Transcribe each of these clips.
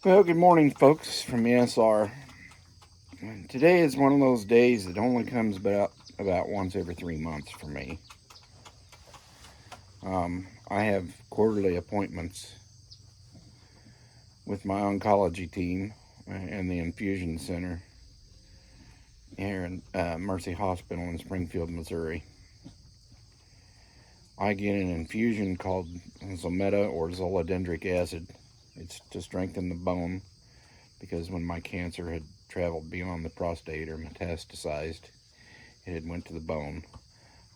Well, good morning, folks from ESR. Today is one of those days that only comes about once every 3 months for me. I have quarterly appointments with my oncology team and the infusion center here in Mercy Hospital in Springfield, Missouri. I get an infusion called Zometa or zolidendric acid. It's to strengthen the bone because when my cancer had traveled beyond the prostate or metastasized, it had went to the bone.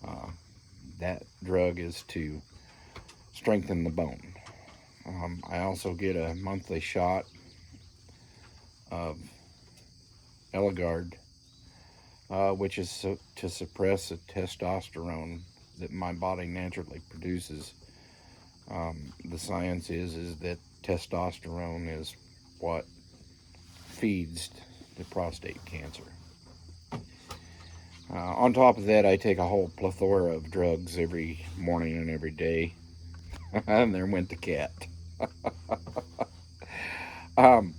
Uh, that drug is to strengthen the bone. I also get a monthly shot of Eligard, which is to suppress the testosterone that my body naturally produces. The science is that testosterone is what feeds the prostate cancer. On top of that, I take a whole plethora of drugs every morning and every day. And there went the cat. um,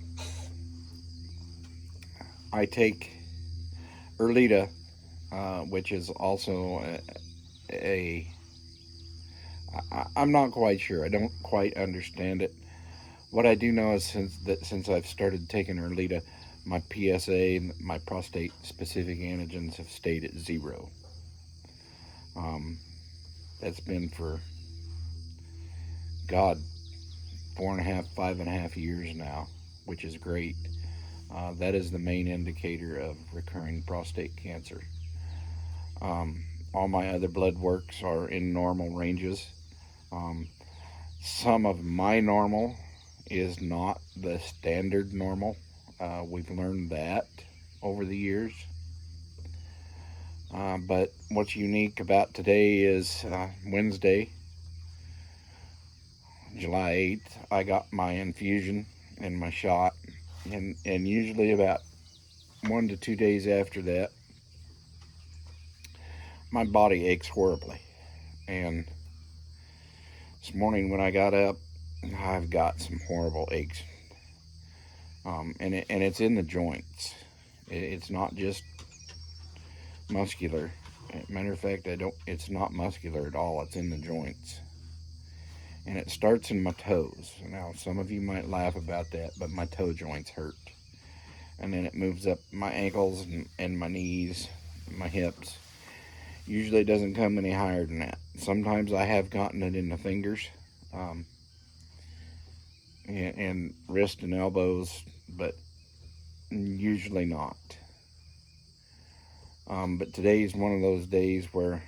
I take Erlita, which is also I'm not quite sure. I don't quite understand it. What I do know is since I've started taking Erlita, my PSA, my prostate specific antigens have stayed at 0. Um, that's been for God 4.5, 5.5 years now, which is great. That is the main indicator of recurring prostate cancer. All my other blood works are in normal ranges. Um, some of my normal is not the standard normal. We've learned that over the years. But what's unique about today is Wednesday, July 8th, I got my infusion and my shot. And usually about 1 to 2 days after that, my body aches horribly. And this morning when I got up, I've got some horrible aches. And it's in the joints. It's not just muscular. Matter of fact, it's not muscular at all. It's in the joints. And it starts in my toes. Now, some of you might laugh about that, but my toe joints hurt. And then it moves up my ankles and my knees, my hips. Usually it doesn't come any higher than that. Sometimes I have gotten it in the fingers, and wrist and elbows, but usually not. But today's one of those days where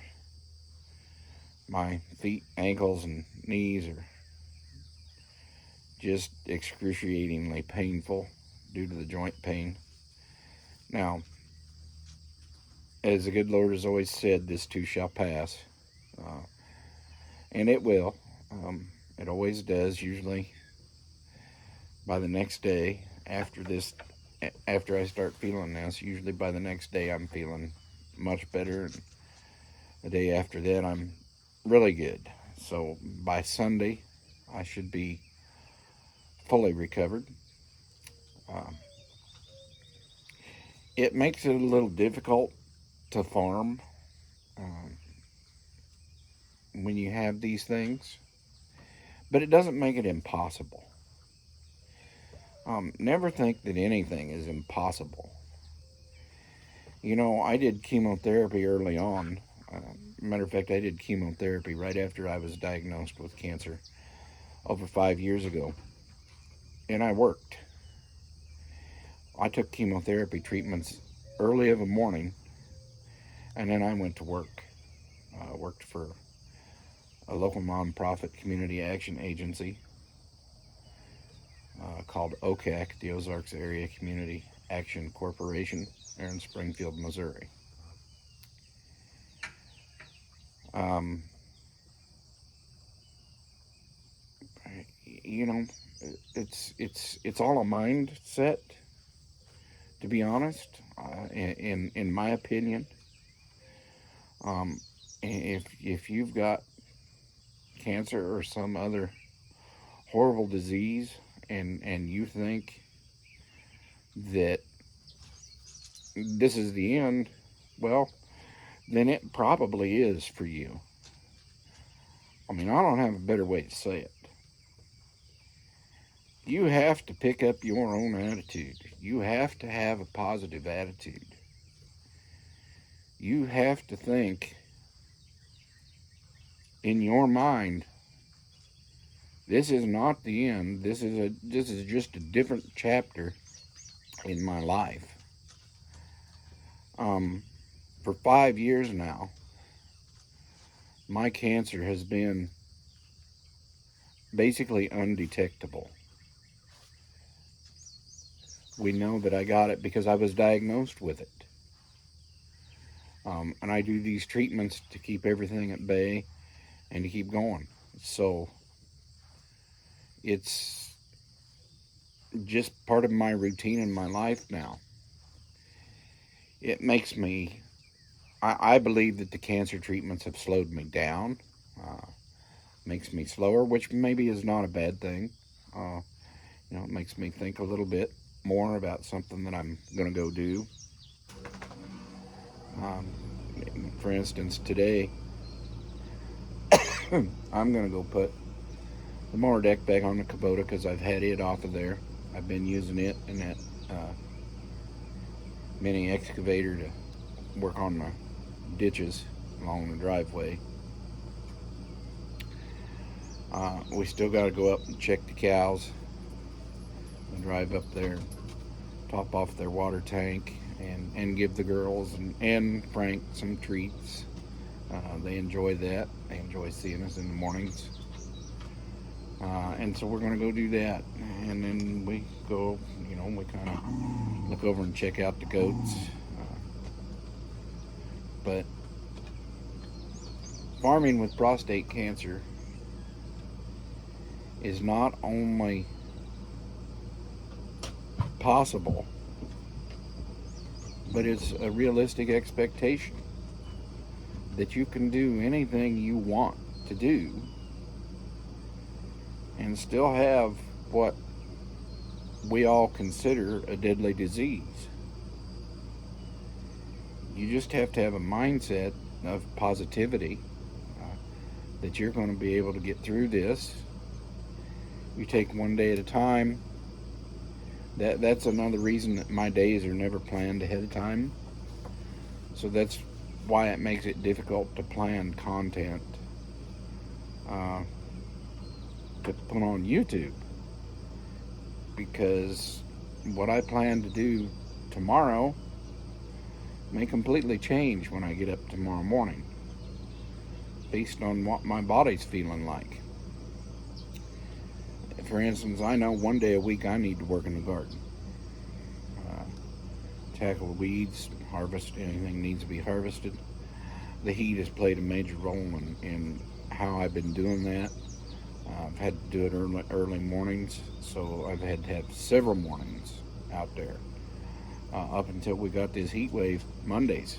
my feet, ankles, and knees are just excruciatingly painful due to the joint pain. Now, as the good Lord has always said, this too shall pass. And it will. It always does, usually by the next day after I start feeling this, usually by the next day I'm feeling much better. And the day after that, I'm really good. So by Sunday, I should be fully recovered. Um, it makes it a little difficult to farm um, when you have these things, but it doesn't make it impossible. Never think that anything is impossible. You know, I did chemotherapy early on. Matter of fact, I did chemotherapy right after I was diagnosed with cancer over 5 years ago, and I worked. I took chemotherapy treatments early of a morning, and then I went to work. Worked for a local nonprofit community action agency called OCAC, the Ozarks Area Community Action Corporation, there in Springfield, Missouri. Um, you know, it's all a mindset, to be honest. In my opinion, um, if you've got cancer or some other horrible disease and you think that this is the end, well, then it probably is for you. I mean, I don't have a better way to say it. You have to pick up your own attitude. You have to have a positive attitude. You have to think in your mind, this is not the end. This is just a different chapter in my life. For 5 years now, my cancer has been basically undetectable. We know that I got it because I was diagnosed with it. And I do these treatments to keep everything at bay and to keep going. So it's just part of my routine in my life now. It makes me, I believe that the cancer treatments have slowed me down, makes me slower, which maybe is not a bad thing. It makes me think a little bit more about something that I'm going to go do. For instance, today, I'm going to go put the mower deck back on the Kubota because I've had it off of there. I've been using it and that mini excavator to work on the ditches along the driveway. We still got to go up and check the cows and drive up there, top off their water tank, and give the girls and Frank some treats. They enjoy that. They enjoy seeing us in the mornings. And so we're going to go do that. And then we go, we kind of look over and check out the goats. But farming with prostate cancer is not only possible, but it's a realistic expectation that you can do anything you want to do and still have what we all consider a deadly disease. You just have to have a mindset of positivity that you're going to be able to get through this. You take one day at a time. That's another reason that my days are never planned ahead of time. So that's why it makes it difficult to plan content to put on YouTube, because what I plan to do tomorrow may completely change when I get up tomorrow morning based on what my body's feeling like. For instance, I know one day a week I need to work in the garden, tackle weeds, harvest anything needs to be harvested. The heat has played a major role in how I've been doing that. I've had to do it early mornings, so I've had to have several mornings out there up until we got this heat wave Mondays.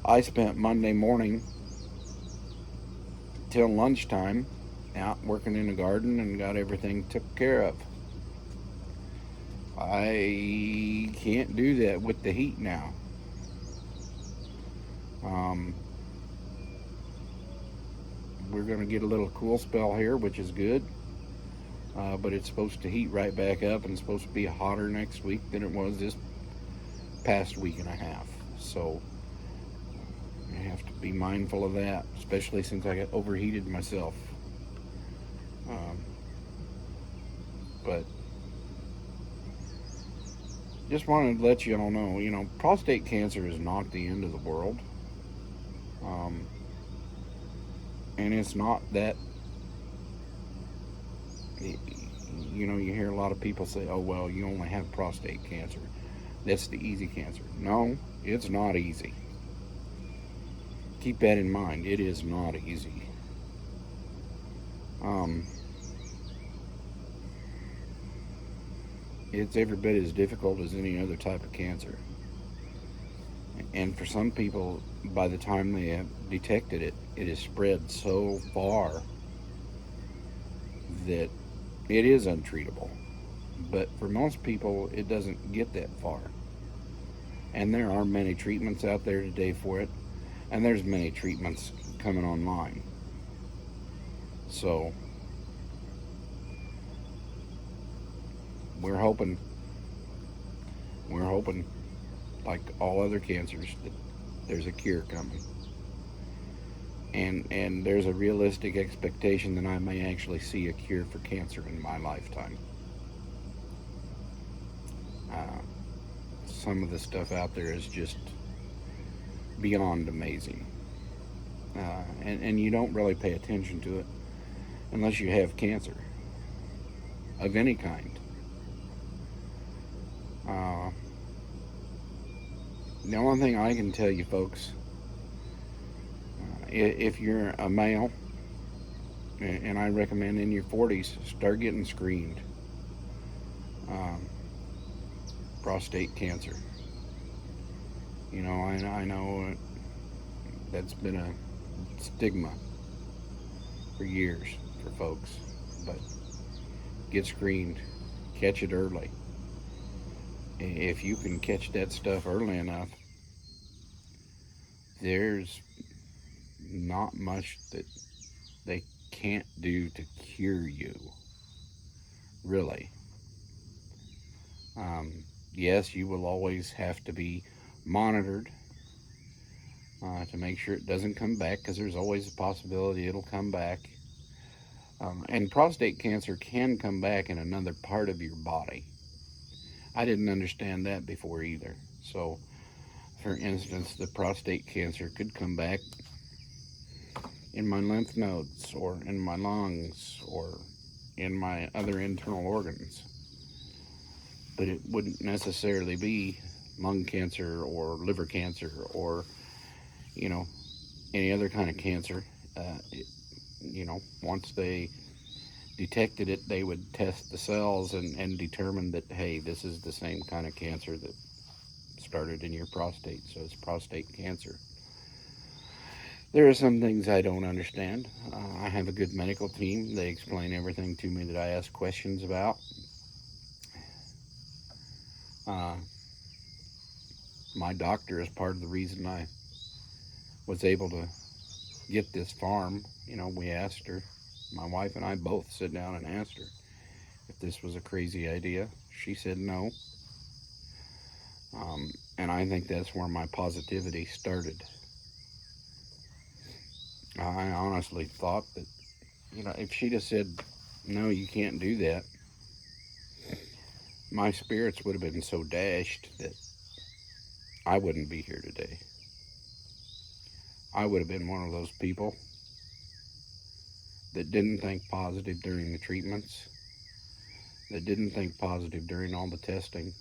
I spent Monday morning till lunchtime out working in the garden and got everything took care of. I can't do that with the heat now. We're going to get a little cool spell here, which is good, but it's supposed to heat right back up and it's supposed to be hotter next week than it was this past week and a half. So I have to be mindful of that, especially since I got overheated myself. But just wanted to let you all know, prostate cancer is not the end of the world. And it's not that, you hear a lot of people say, oh, well, you only have prostate cancer. That's the easy cancer. No, it's not easy. Keep that in mind. It is not easy. It's every bit as difficult as any other type of cancer. And for some people, by the time they have detected it, it has spread so far that it is untreatable. But for most people, it doesn't get that far. And there are many treatments out there today for it, and there's many treatments coming online. So we're hoping, we're hoping, like all other cancers, that there's a cure coming. And there's a realistic expectation that I may actually see a cure for cancer in my lifetime. Uh, some of the stuff out there is just beyond amazing. And you don't really pay attention to it unless you have cancer of any kind. Uh, the only thing I can tell you, folks, if you're a male, and I recommend in your 40s, start getting screened. Um, prostate cancer. You know, I know that's been a stigma for years for folks, but get screened, catch it early. If you can catch that stuff early enough, there's not much that they can't do to cure you, really. Yes, you will always have to be monitored to make sure it doesn't come back, because there's always a possibility it'll come back. And prostate cancer can come back in another part of your body. I didn't understand that before either. So, for instance, the prostate cancer could come back in my lymph nodes, or in my lungs, or in my other internal organs. But it wouldn't necessarily be lung cancer or liver cancer or, you know, any other kind of cancer. Once they detected it, they would test the cells and determine that, hey, this is the same kind of cancer that started in your prostate, so it's prostate cancer. There are some things I don't understand. I have a good medical team. They explain everything to me that I ask questions about. My doctor is part of the reason I was able to get this farm. We asked her, my wife and I both sit down and asked her if this was a crazy idea. She said no. And I think that's where my positivity started. I honestly thought that, if she'd have said, no, you can't do that, my spirits would have been so dashed that I wouldn't be here today. I would have been one of those people that didn't think positive during the treatments, that didn't think positive during all the testing,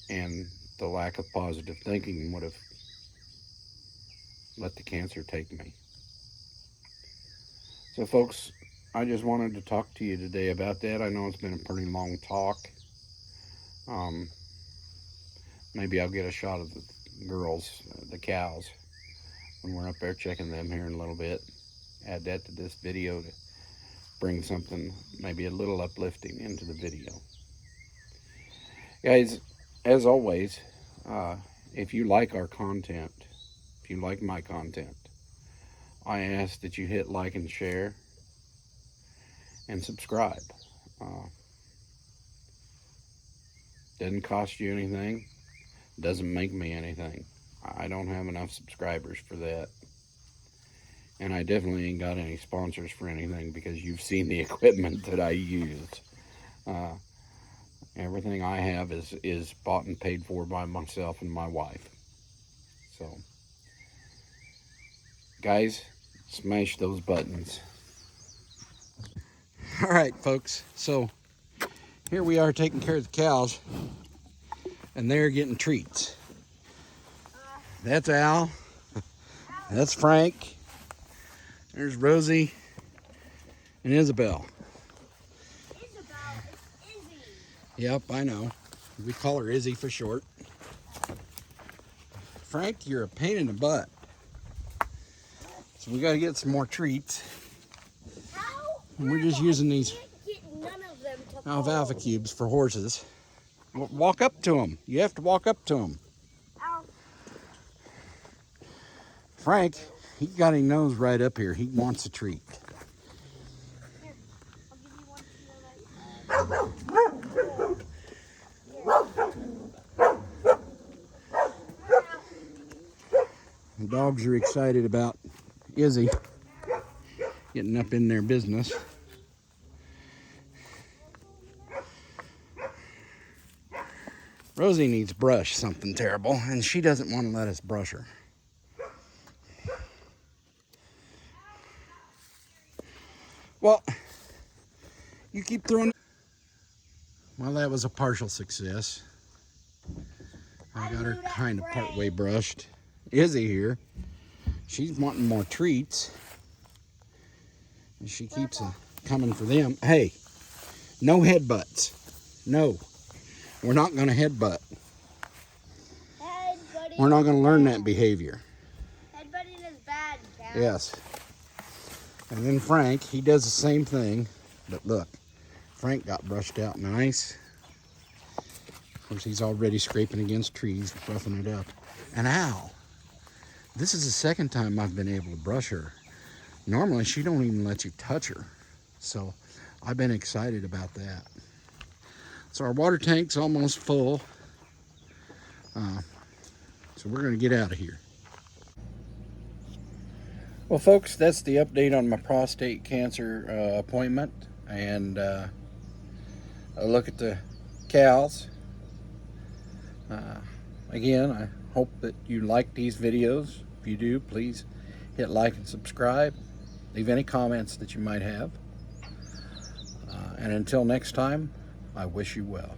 and the lack of positive thinking would have let the cancer take me. So, folks, I just wanted to talk to you today about that. I know it's been a pretty long talk. Maybe I'll get a shot of the girls, the cows, when we're up there checking them here in a little bit. Add that to this video to bring something maybe a little uplifting into the video. Guys, as always, if you like our content, if you like my content, I ask that you hit like and share and subscribe. Doesn't cost you anything, doesn't make me anything. I don't have enough subscribers for that. And I definitely ain't got any sponsors for anything, because you've seen the equipment that I use. Everything I have is bought and paid for by myself and my wife. So, guys, smash those buttons. All right, folks. So, here we are taking care of the cows, and they're getting treats. That's Al. That's Frank. There's Rosie and Isabel. Isabel is Izzy. Yep, I know. We call her Izzy for short. Frank, you're a pain in the butt. So we got to get some more treats. How And we're just using these Get none of them to alfalfa fall. cubes for horses. Walk up to them. You have to walk up to them. Ow. Frank, he got his nose right up here. He wants a treat. Here, I'll give you one to The dogs are excited about Izzy getting up in their business. Rosie needs brush something terrible, and she doesn't want to let us brush her. Well, you keep throwing. Well, that was a partial success. I got her kind of partway brushed. Izzy here, she's wanting more treats. And she keeps coming for them. Hey, no headbutts. No, we're not going to headbutt. Headbutting. We're not going to learn that behavior. Headbutting is bad, Cal. Yes. And then Frank, he does the same thing. But look, Frank got brushed out nice. Of course, he's already scraping against trees, roughing it up. And ow, this is the second time I've been able to brush her. Normally, she don't even let you touch her. So I've been excited about that. So our water tank's almost full. So we're going to get out of here. Well, folks, that's the update on my prostate cancer appointment. And a look at the cows. Again, I hope that you like these videos. If you do, please hit like and subscribe. Leave any comments that you might have. And until next time, I wish you well.